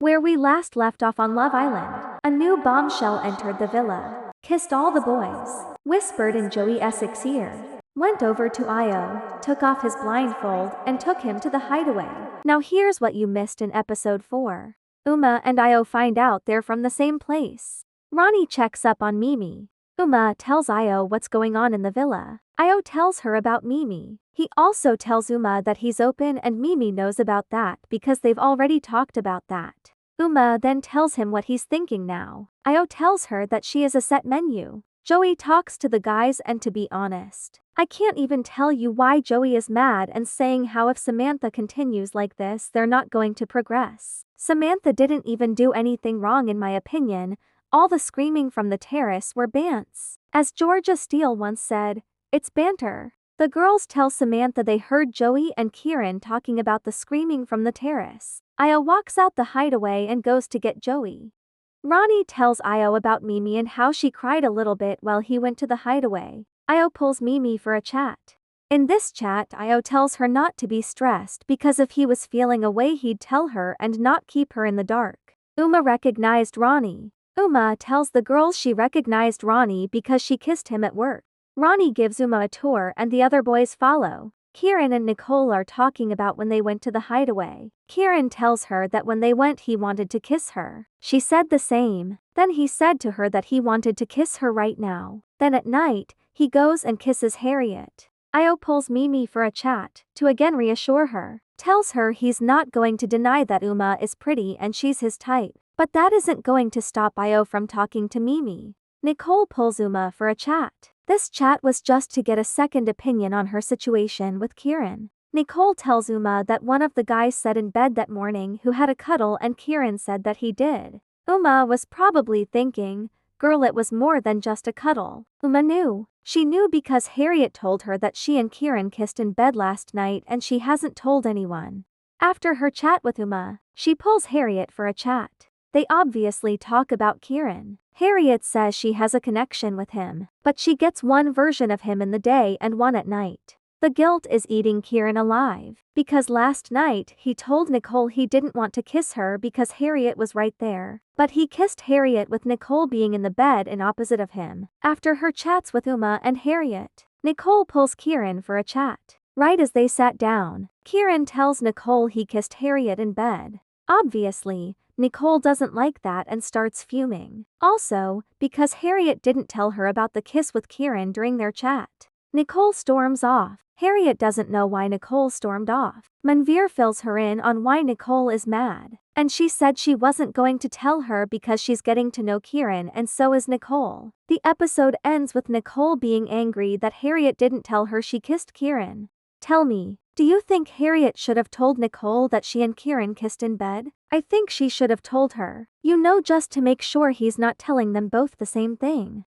Where we last left off on Love Island, a new bombshell entered the villa, kissed all the boys, whispered in Joey Essex's ear, went over to Io, took off his blindfold, and took him to the hideaway. Now here's what you missed in episode 4. Uma and Io find out they're from the same place. Ronnie checks up on Mimi. Uma tells Io what's going on in the villa. Io tells her about Mimi. He also tells Uma that he's open and Mimi knows about that because they've already talked about that. Uma then tells him what he's thinking now. Io tells her that she is a set menu. Joey talks to the guys and to be honest, I can't even tell you why Joey is mad and saying how if Samantha continues like this they're not going to progress. Samantha didn't even do anything wrong in my opinion. All the screaming from the terrace were bants. As Georgia Steele once said, it's banter. The girls tell Samantha they heard Joey and Kieran talking about the screaming from the terrace. Io walks out the hideaway and goes to get Joey. Ronnie tells Io about Mimi and how she cried a little bit while he went to the hideaway. Io pulls Mimi for a chat. In this chat, Io tells her not to be stressed because if he was feeling a way he'd tell her and not keep her in the dark. Uma recognized Ronnie. Uma tells the girls she recognized Ronnie because she kissed him at work. Ronnie gives Uma a tour and the other boys follow. Kieran and Nicole are talking about when they went to the hideaway. Kieran tells her that when they went he wanted to kiss her. She said the same. Then he said to her that he wanted to kiss her right now. Then at night, he goes and kisses Harriet. Io pulls Mimi for a chat, to again reassure her. Tells her he's not going to deny that Uma is pretty and she's his type. But that isn't going to stop Io from talking to Mimi. Nicole pulls Uma for a chat. This chat was just to get a second opinion on her situation with Kieran. Nicole tells Uma that one of the guys said in bed that morning who had a cuddle and Kieran said that he did. Uma was probably thinking, girl, it was more than just a cuddle. Uma knew. She knew because Harriet told her that she and Kieran kissed in bed last night and she hasn't told anyone. After her chat with Uma, she pulls Harriet for a chat. They obviously talk about Kieran. Harriet says she has a connection with him, but she gets one version of him in the day and one at night. The guilt is eating Kieran alive, because last night he told Nicole he didn't want to kiss her because Harriet was right there, but he kissed Harriet with Nicole being in the bed and opposite of him. After her chats with Uma and Harriet, Nicole pulls Kieran for a chat. Right as they sat down, Kieran tells Nicole he kissed Harriet in bed. Obviously, Nicole doesn't like that and starts fuming. Also, because Harriet didn't tell her about the kiss with Kieran during their chat. Nicole storms off. Harriet doesn't know why Nicole stormed off. Manveer fills her in on why Nicole is mad. And she said she wasn't going to tell her because she's getting to know Kieran and so is Nicole. The episode ends with Nicole being angry that Harriet didn't tell her she kissed Kieran. Tell me, do you think Harriet should have told Nicole that she and Kieran kissed in bed? I think she should have told her. You know, just to make sure he's not telling them both the same thing.